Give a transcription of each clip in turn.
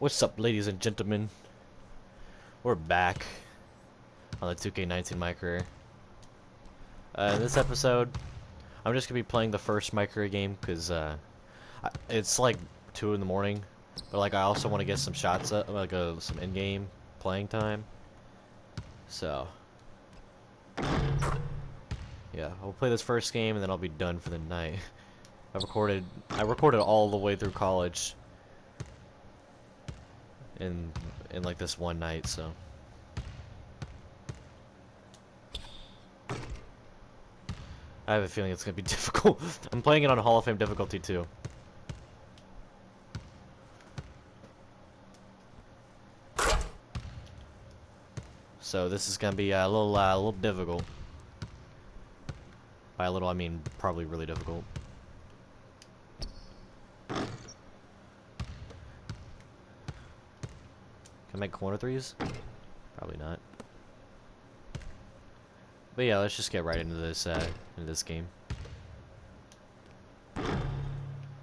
What's up, ladies and gentlemen? We're back on the 2K19 MyCareer. In this episode, I'm just gonna be playing the first MyCareer game because it's like 2 in the morning, but like I also want to get some shots up, like some in-game playing time. So yeah, I'll play this first game and then I'll be done for the night. I recorded all the way through college in like this one night, so I have a feeling it's gonna be difficult. I'm playing it on Hall of Fame difficulty too. So this is gonna be a little difficult. By a little, I mean probably really difficult. Can I make corner threes? Probably not. But yeah, let's just get right into this game.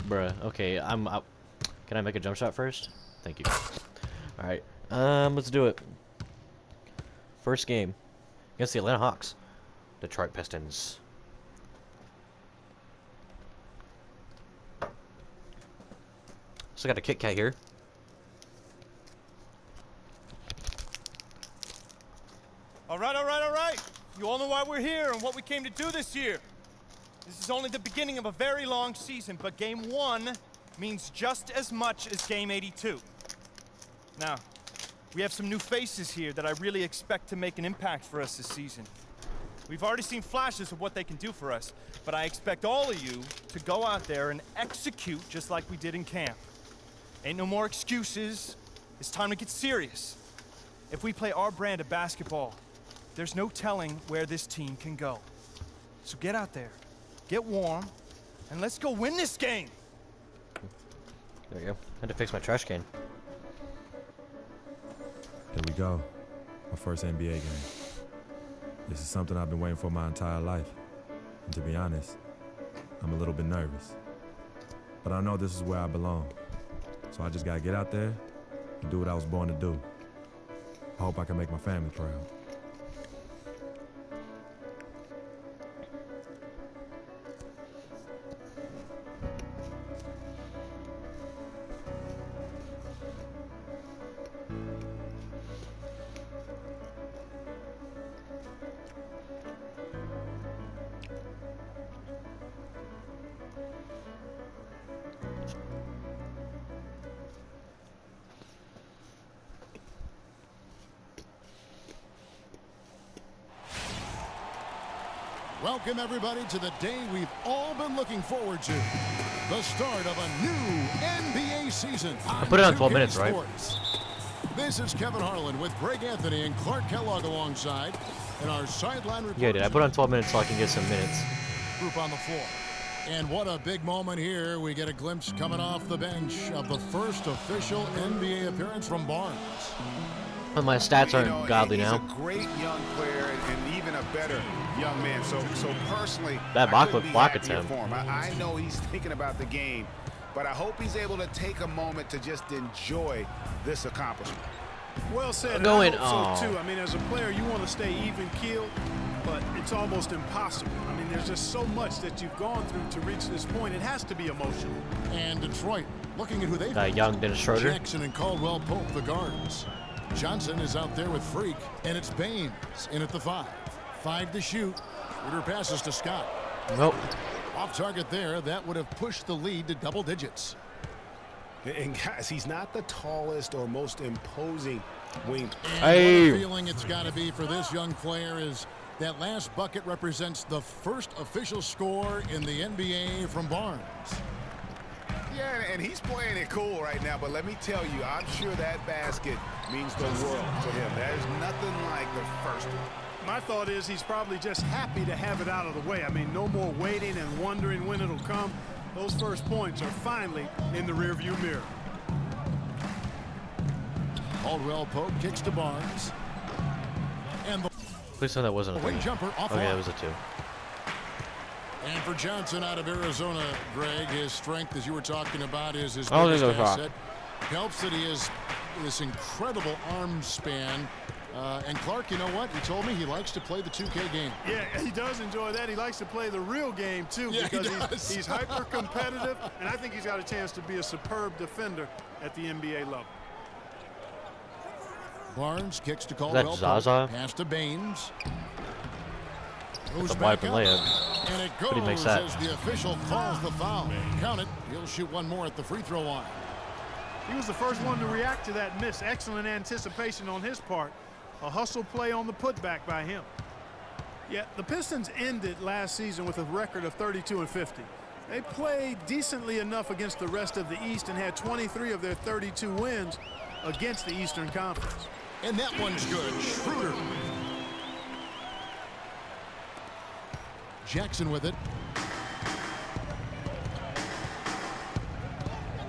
Bruh, okay, I'm up. Can I make a jump shot first? Thank you. Alright, let's do it. First game against the Atlanta Hawks. Detroit Pistons. So I got a Kit Kat here. All right. You all know why we're here and what we came to do this year. This is only the beginning of a very long season, but Game 1 means just as much as Game 82. Now, we have some new faces here that I really expect to make an impact for us this season. We've already seen flashes of what they can do for us, but I expect all of you to go out there and execute just like we did in camp. Ain't no more excuses. It's time to get serious. If we play our brand of basketball, there's no telling where this team can go. So get out there, get warm, and let's go win this game. There we go. Had to fix my trash can. Here we go. My first NBA game. This is something I've been waiting for my entire life. And to be honest, I'm a little bit nervous. But I know this is where I belong. So I just gotta get out there and do what I was born to do. I hope I can make my family proud. Welcome, everybody, to the day we've all been looking forward to. The start of a new NBA season. I put it on 12 minutes, right? This is Kevin Harlan with Greg Anthony and Clark Kellogg alongside. And our sideline report. Yeah, dude, I put on 12 minutes so I can get some minutes. Group on the floor. And what a big moment here. We get a glimpse coming off the bench of the first official NBA appearance from Barnes. But my stats aren't godly now. He's a great young player and even a better young man. So personally, That block attempt. I know he's thinking about the game, but I hope he's able to take a moment to just enjoy this accomplishment. Well said. Going I hope so too. I mean, as a player, you want to stay even keeled, but it's almost impossible. I mean, there's just so much that you've gone through to reach this point. It has to be emotional. And Detroit, looking at who they've Young Dennis Schroeder. Jackson and Caldwell Pope, the guards. Johnson is out there with Freak, and it's Baines in at the 5. 5 to shoot. Schroeder passes to Scott. Nope. Off target there. That would have pushed the lead to double digits. And guys, he's not the tallest or most imposing wing. And what a feeling it's got to be for this young player is that last bucket represents the first official score in the NBA from Barnes. Yeah, and he's playing it cool right now, but let me tell you, I'm sure that basket means the world to him. There's nothing like the first one. My thought is he's probably just happy to have it out of the way. I mean, no more waiting and wondering when it'll come. Those first points are finally in the rearview mirror. Caldwell Pope kicks to Barnes. And the Please tell me that wasn't a wing thing. jumper off Okay, line. that was a 2. And for Johnson out of Arizona, Greg, his strength, as you were talking about, is his I don't biggest think that was asset. Helps that he has with this incredible arm span. And Clark, you know what? He told me he likes to play the 2K game. Yeah, he does enjoy that. He likes to play the real game, too, Yeah, because he's hyper-competitive, and I think he's got a chance to be a superb defender at the NBA level. Barnes kicks to Is Caldwell. that Zaza? Pass to Baines. It's Goes a back wide up, open layup. and it How do you make goes that? as the official calls the foul. Count it. He'll shoot one more at the free throw line. He was the first one to react to that miss. Excellent anticipation on his part. A hustle play on the putback by him. Yeah, the Pistons ended last season with a record of 32-50. They played decently enough against the rest of the East and had 23 of their 32 wins against the Eastern Conference. And that one's good. Schroeder. Jackson with it.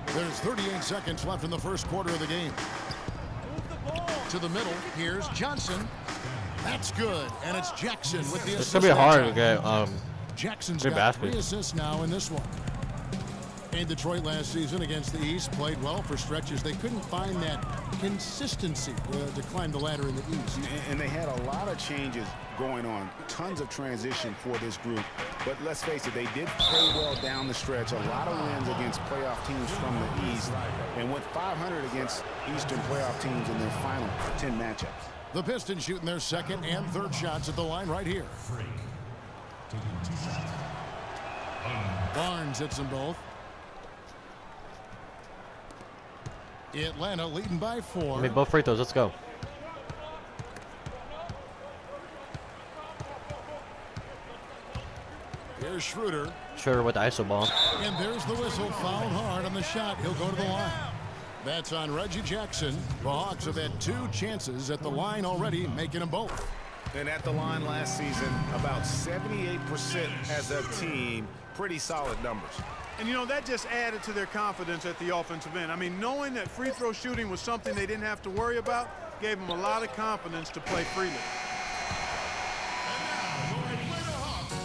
There's 38 seconds left in the first quarter of the game. To the middle. Here's Johnson. That's good. And it's Jackson with the assist. It's gonna be hard to that time. get Jackson's good got basket. 3 assists now in this one. And Detroit last season against the East played well for stretches. They couldn't find that consistency to climb the ladder in the East. And they had a lot of changes going on. Tons of transition for this group. But let's face it, they did play well down the stretch. A lot of wins against playoff teams from the East. And went 500 against Eastern playoff teams in their final 10 matchups. The Pistons shooting their second and third shots at the line right here. Barnes hits them both. Atlanta leading by 4. Make both free throws. Let's go. Here's Schroeder. Schroeder with the ISO ball. And there's the whistle. Fouled hard on the shot. He'll go to the line. That's on Reggie Jackson. The Hawks have had 2 chances at the line already, making them both. And at the line last season, about 78% as a team. Pretty solid numbers. And, you know, that just added to their confidence at the offensive end. I mean, knowing that free throw shooting was something they didn't have to worry about gave them a lot of confidence to play freely.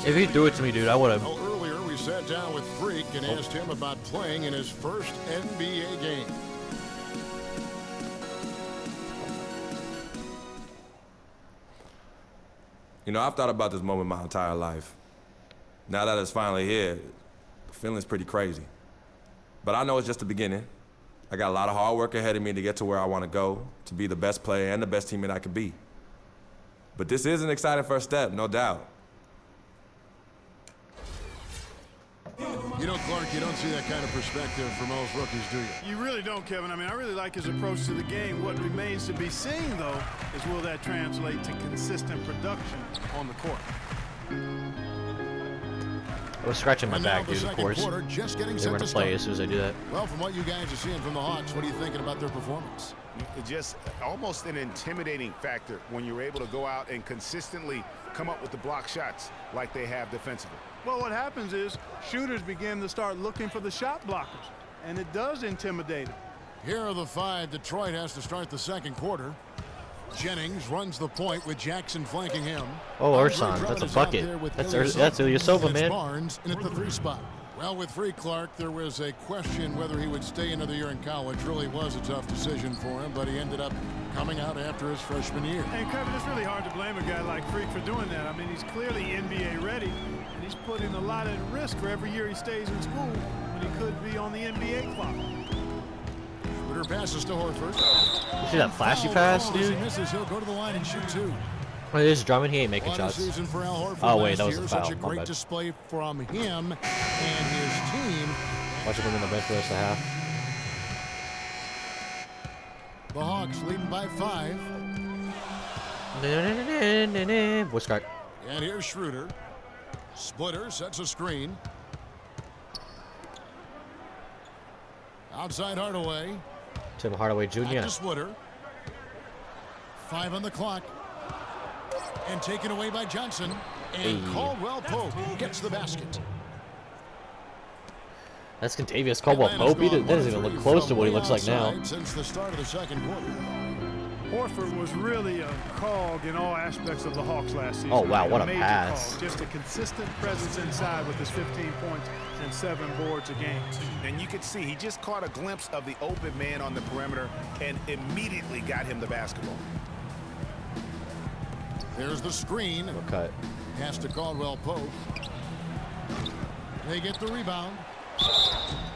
If he threw it to me, dude, I would have. Well, earlier we sat down with Freak and asked him about playing in his first NBA game. You know, I've thought about this moment my entire life. Now that it's finally here, the feeling's pretty crazy. But I know it's just the beginning. I got a lot of hard work ahead of me to get to where I want to go, to be the best player and the best teammate I could be. But this is an exciting first step, no doubt. You know, Clark, you don't see that kind of perspective from most rookies, do you? You really don't, Kevin. I mean, I really like his approach to the game. What remains to be seen, though, is will that translate to consistent production on the court? I was scratching my And now back, the dude, of second course. quarter, just getting They set were to to play start. as soon as I do that. Well, from what you guys are seeing from the Hawks, what are you thinking about their performance? Just almost an intimidating factor when you're able to go out and consistently come up with the block shots like they have defensively. Well, what happens is shooters begin to start looking for the shot blockers, and it does intimidate them. Here are the 5. Detroit has to start the second quarter. Jennings runs the point with Jackson flanking him. Oh, Andre Ursan, Drummond that's a is out bucket. there with That's Ilyasova. Ilyasova, And it's man. Barnes in at the 3 spot. Well, with Free Clark, there was a question whether he would stay another year in college. Really was a tough decision for him, but he ended up coming out after his freshman year. And Kevin, it's really hard to blame a guy like Freak for doing that. I mean, he's clearly NBA ready, and he's putting a lot at risk for every year he stays in school when he could be on the NBA clock. Schroeder passes to Horford. You see that flashy Foul pass, called as dude? He misses. He'll go to the line and shoot 2. Well, this is Drummond. He ain't making What a shots. season for Al Horford Oh, wait, that last was a year. foul. Such a My great bad. display from him and his team. Watch him in the bench for the rest of the half. The Hawks leading by 5. Westcott. And here's Schroeder. Splitter sets a screen. Outside Hardaway. Tim Hardaway Back Jr. to Splitter. 5 on the clock. And taken away by Johnson. And Hey. Caldwell Pope gets the basket. That's Contavious Caldwell Atlanta's Pope. He gone doesn't even 1 of look 3 close to from what he way looks like now. outside since the start of the second quarter. Horford was really a cog in all aspects of the Hawks last season. Oh, wow, what a major pass. cog. Just a consistent presence inside with his 15 points and 7 boards a game. And you could see he just caught a glimpse of the open man on the perimeter and immediately got him the basketball. There's the screen. No cut. Pass to Caldwell Pope. They get the rebound.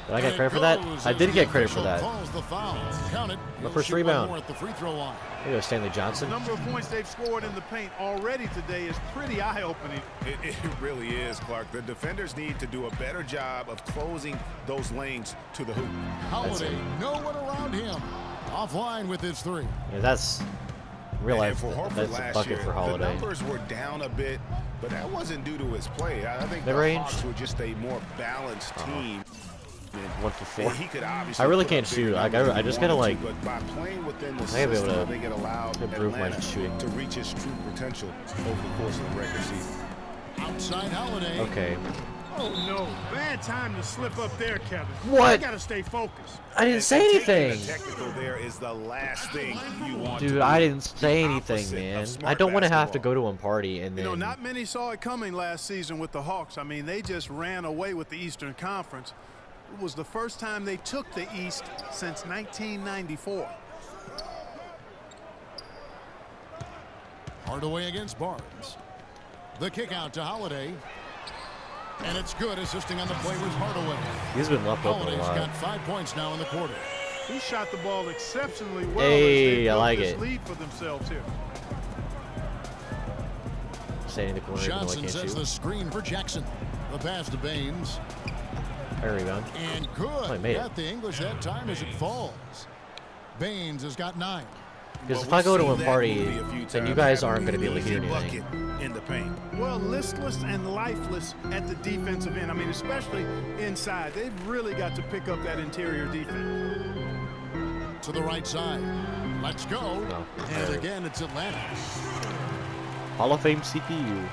Did I get credit for that? I did get credit for that. Calls the foul. Count it. My He'll first shoot one rebound. more at the free throw line. There you go, Stanley The Johnson. number of points they've scored in the paint already today is pretty eye-opening. It really is, Clark. The defenders need to do a better job of closing those lanes to the hoop. Holiday, no one around him. Offline with his 3. Yeah, that's real And life. for Horford That's a last bucket year, for the Holiday. numbers were down a bit, but that wasn't due to his play. I think the Mid-range? Hawks were just a more balanced team. 1 for 4. He could obviously I really put can't up bigger shoot. numbers I if just he gotta, wanted like, to, but by playing within the I gotta be able system, to I think it allowed improve my Atlanta shooting. to reach his true potential over the course of the regular season. Outside Holiday. Okay. Oh, no. Bad time to slip up there, Kevin. What? You got to stay focused. I didn't say And taking anything. a technical there is the last thing you want Dude, to I do. didn't say The anything, opposite of man. smart I don't want to have to basketball. go to a party and You then... know, not many saw it coming last season with the Hawks. I mean, they just ran away with the Eastern Conference. It was the first time they took the East since 1994. Hardaway against Barnes. The kick out to Holiday. And it's good. Assisting on the play was Hardaway. He's been left open a Holiday's lot. got 5 points now in the quarter. He shot the ball exceptionally well Hey, as they I built like this it. lead for themselves here. Staying in the corner even though I Johnson can't sets shoot. the screen for Jackson. The pass to Baines. Fair rebound. And Oh, he good. made it. Got the English that time as it falls. Baines has got 9. Because Well, if I go to we've a seen that party, movie a few then you times. guys Have aren't an going to be able to hear easy anything. bucket in the paint. Well, listless and lifeless at the defensive end. I mean, especially inside. They've really got to pick up that interior defense. To the right side. Let's go. No. And again, it's Atlanta. Hall of Fame CPU.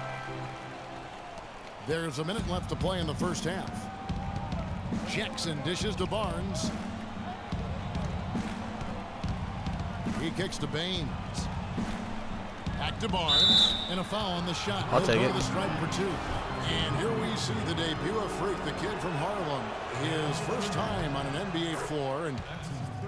There's a minute left to play in the first half. Jackson dishes to Barnes. He kicks to Baines. Back to Barnes. And a foul on the shot. I'll He'll take go it. to the stripe for 2. And here we see the debut of Freak, the kid from Harlem. His first time on an NBA floor. And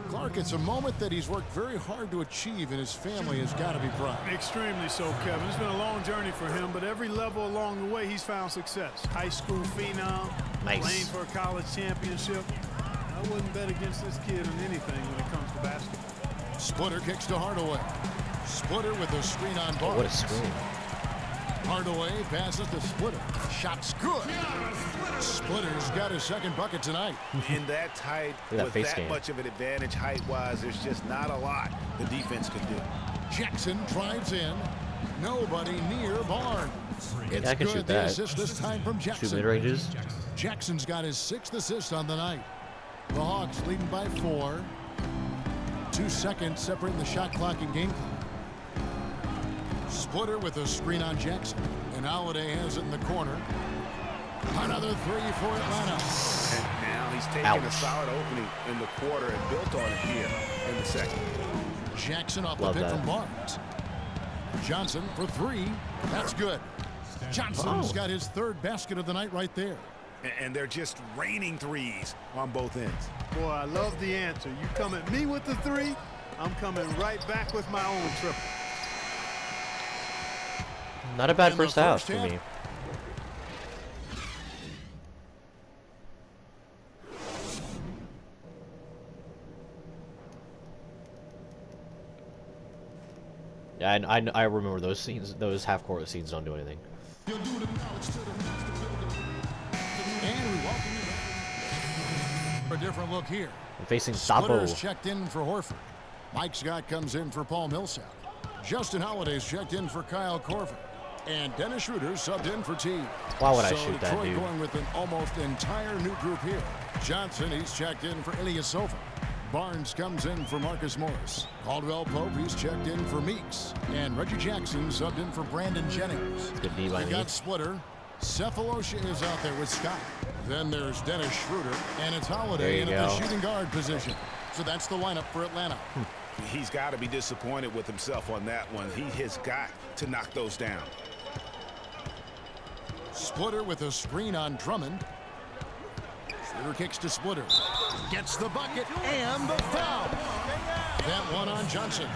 Clark, it's a moment that he's worked very hard to achieve, and his family has got to be proud. Extremely so, Kevin. It's been a long journey for him, but every level along the way, he's found success. High school phenom, Nice. playing for a college championship. I wouldn't bet against this kid on anything when it comes to basketball. Splitter kicks to Hardaway. Splitter with a screen on Barnes. What a screen. Hardaway passes to Splitter. Shot's good. Splitter's got his second bucket tonight. In that tight, Look at that with face that game. much of an advantage height-wise, there's just not a lot the defense could do. Jackson drives in. Nobody near Barnes. It's I can good. shoot The that. assist this time from Shoot Jackson. mid-ranges. Jackson's got his 6th assist on the night. The Hawks leading by 4. 2 seconds separating the shot clock and game clock. Splitter with a screen on Jackson. And Holiday has it in the corner. Another 3 for Atlanta. And now he's taking Ouch. a solid opening in the quarter and built on it here in the second. Jackson off Love the pick that. from Barnes. Johnson for 3. That's good. Johnson's got his 3rd basket of the night right there. And they're just raining threes on both ends. Boy, I love the answer. You come at me with the 3, I'm coming right back with my own triple. Not a bad In the first half first for half. me. Yeah, I remember those scenes. Those half-court scenes don't do anything. And we welcome you back. For a different look here. I'm facing Splitter's Sapo. checked in for Horford. Mike Scott comes in for Paul Millsap. Justin Holiday's checked in for Kyle Korver. And Dennis Schroeder subbed in for T. Why would I So shoot that, Detroit dude? going with an almost entire new group here. Johnson, he's checked in for Ilyasova. Barnes comes in for Marcus Morris. Caldwell Pope, he's checked in for Meeks. And Reggie Jackson subbed in for Brandon Jennings. Good D by We me. got Splitter. Cephalosha is out there with Scott. Then there's Dennis Schroeder. And it's There Holiday you in at the go. shooting guard position. So that's the lineup for Atlanta. He's got to be disappointed with himself on that one. He has got to knock those down. Splitter with a screen on Drummond. Schroeder kicks to Splitter. Gets the bucket and the foul. That one on Johnson.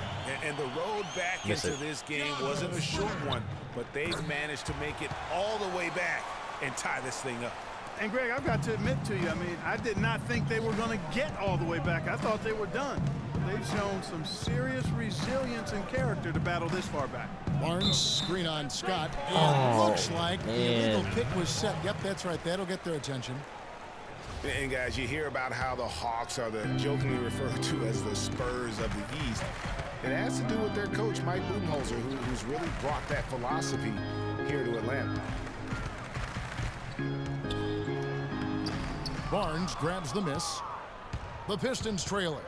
And the road back into this game wasn't a short one, but they've managed to make it all the way back and tie this thing up. And Greg, I've got to admit to you, I mean, I did not think they were going to get all the way back. I thought they were done. They've shown some serious resilience and character to battle this far back. Barnes, screen on Scott. And looks like the illegal pick was set. Yep, that's right. That'll get their attention. And guys, you hear about how the Hawks are the jokingly referred to as the Spurs of the East. It has to do with their coach, Mike Budenholzer, who's really brought that philosophy here to Atlanta. Barnes grabs the miss. The Pistons trail it.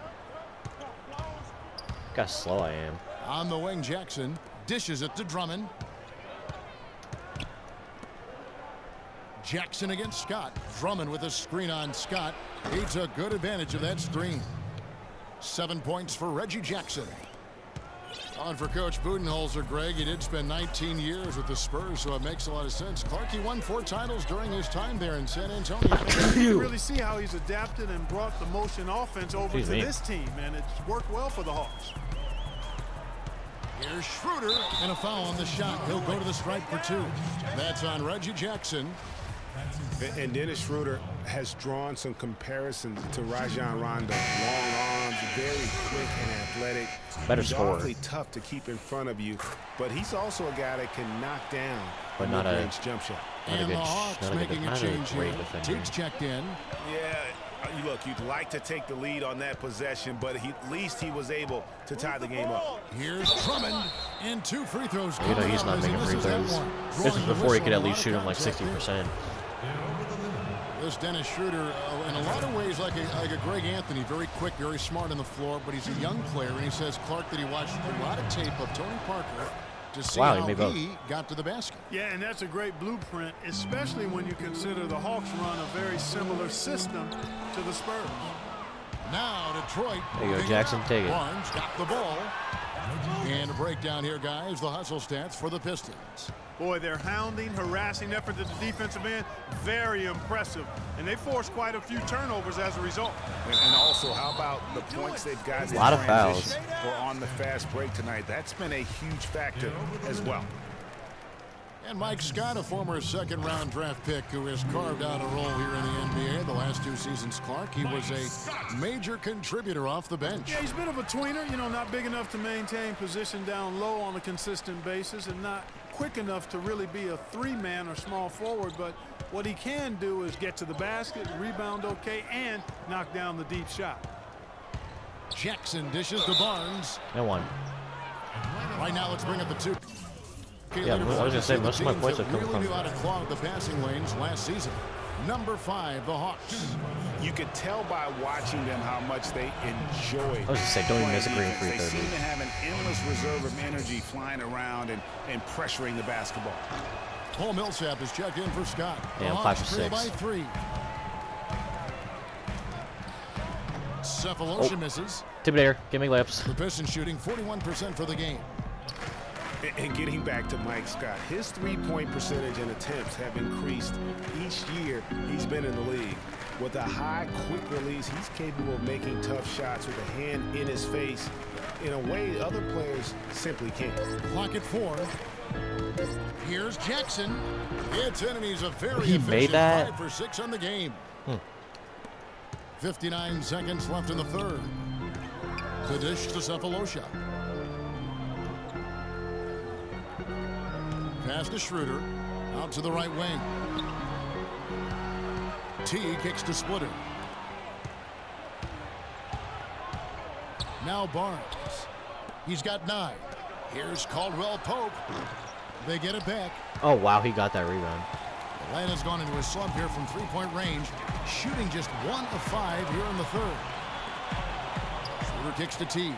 Look how slow I am. On the wing, Jackson dishes it to Drummond. Jackson against Scott. Drummond with a screen on Scott. He took good advantage of that screen. 7 points for Reggie Jackson. On for Coach Budenholzer, Greg. He did spend 19 years with the Spurs, so it makes a lot of sense. Clark, he won 4 titles during his time there in San Antonio. You really see how he's adapted and brought the motion offense over to this team, and it's worked well for the Hawks. Here's Schroeder, and a foul on the shot. He'll go to the stripe for 2. That's on Reggie Jackson. And Dennis Schroeder has drawn some comparisons to Rajon Rondo. Long arms, very quick and athletic. Better he's scorer. awfully tough to keep in front of you, but he's also a guy that can knock down But a not a mid-range jump shot. And the Hawks making a change here. Teague's checked in. Yeah, look, you'd like to take the lead on that possession, but at least he was able to tie the game up. Here's Drummond, and 2 free throws. You know he's not making free throws. This is before he could at least shoot him like 60%. This Dennis Schroeder, in a lot of ways, like a Greg Anthony, very quick, very smart on the floor, but he's a young player, and he says, Clark, that he watched a lot of tape of Tony Parker to see how he got to the basket. Yeah, and that's a great blueprint, especially when you consider the Hawks run a very similar system to the Spurs. Now Detroit. There you go, Jackson, take it. Barnes got the ball. And a breakdown here, guys. The hustle stats for the Pistons. Boy, their hounding, harassing effort at the defensive end, very impressive. And they forced quite a few turnovers as a result. And also, how about the points they've gotten? A lot of fouls. Or on the fast break tonight. That's been a huge factor as well. And Mike Scott, a former second-round draft pick who has carved out a role here in the NBA the last 2 seasons, Clark. He was a major contributor off the bench. Yeah, he's a bit of a tweener, you know, not big enough to maintain position down low on a consistent basis and not quick enough to really be a 3-man or small forward, but what he can do is get to the basket, rebound okay, and knock down the deep shot. Jackson dishes to Barnes. And 1. Right now, let's bring up the 2. Yeah, I was going to say, most of my points have come really from. knew how to clog the passing lanes last season. Number 5, the Hawks. You could tell by watching them how much they enjoy. I was going to say, don't even miss a green free They throw. seem to have an endless reserve of energy flying around and pressuring the basketball. Paul Millsap is checked in for Scott. Yeah, The 5 Hawks for trail 6. by 3. Cephalosha misses. Tip give me layups. The Pistons shooting 41% for the game. And getting back to Mike Scott, his 3-point percentage and attempts have increased each year he's been in the league. With a high, quick release, he's capable of making tough shots with a hand in his face in a way other players simply can't. Clock at 4. Here's Jackson. It's in, and he's a very He made that? 5 for 6 on the game. 59 seconds left in the third. The dish to Cephalosha. Pass to Schroeder. Out to the right wing. T kicks to Splitter. Now Barnes. He's got 9. Here's Caldwell Pope. They get it back. Oh, wow, he got that rebound. Atlanta's gone into a slump here from 3-point range, shooting just 1 of 5 here in the third. Schroeder kicks to T.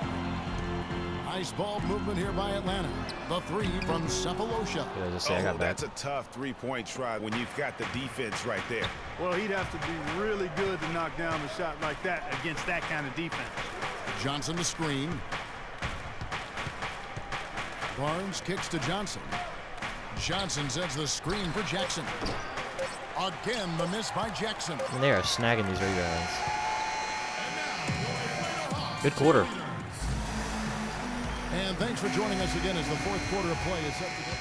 Nice ball movement here by Atlanta. The 3 from Cephalosha. Yeah, just say I got that. That's a tough 3-point try when you've got the defense right there. Well, he'd have to be really good to knock down a shot like that against that kind of defense. Johnson the screen. Barnes kicks to Johnson. Johnson sends the screen for Jackson. Again, the miss by Jackson. And they are snagging these rebounds. Good quarter. And thanks for joining us again as the fourth quarter of play is set to go.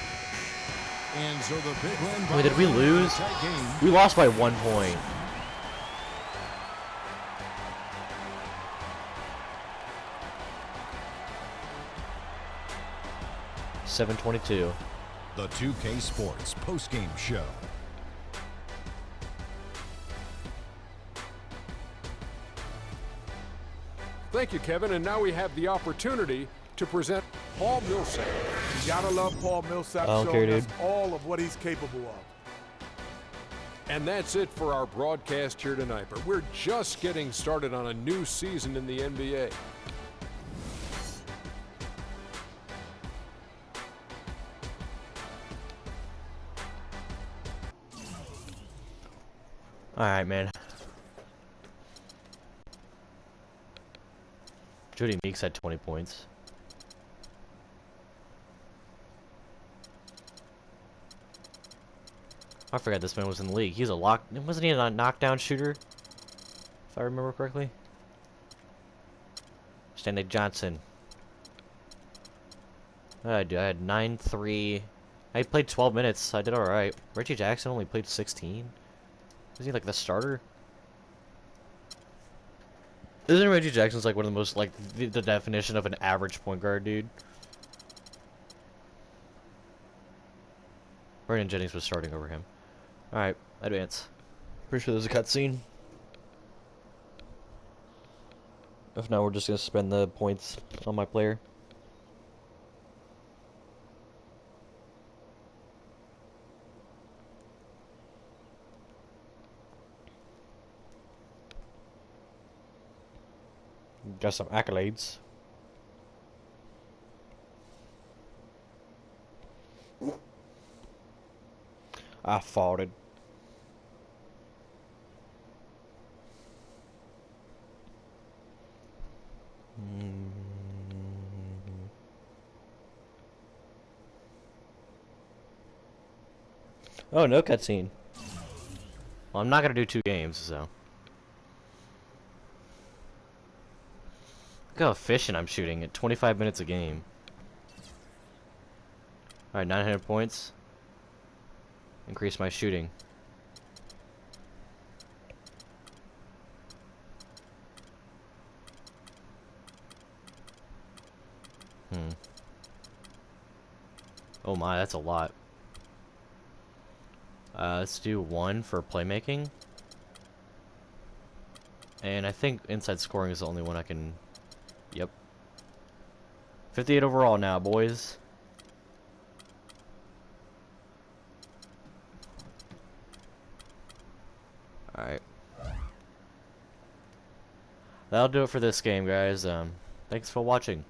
And so the big win. Wait, did we lose? We lost by 1 point. $7:22. The 2K Sports postgame show. Thank you, Kevin. And now we have the opportunity to present Paul Millsap. You gotta love Paul Millsap I don't care, showing us dude. all of what he's capable of. And that's it for our broadcast here tonight. But we're just getting started on a new season in the NBA. Alright, man. Jody Meeks had 20 points. I forgot this man was in the league. He's a wasn't he a knockdown shooter? If I remember correctly. Stanley Johnson. What did I do? I had 9-3. I played 12 minutes. I did alright. Reggie Jackson only played 16. Is he like the starter? Isn't Reggie Jackson's like one of the most, like, the definition of an average point guard, dude? Brandon Jennings was starting over him. Alright, advance. Pretty sure there's a cutscene. If not, we're just gonna spend the points on my player. Got some accolades. I farted. Oh, no cutscene. Well, I'm not gonna do 2 games, so. Look how efficient I'm shooting at 25 minutes a game. Alright, 900 points. Increase my shooting. Oh my, that's a lot. Let's do 1 for playmaking. And I think inside scoring is the only one I can... Yep. 58 overall now, boys. Alright. That'll do it for this game, guys. Thanks for watching.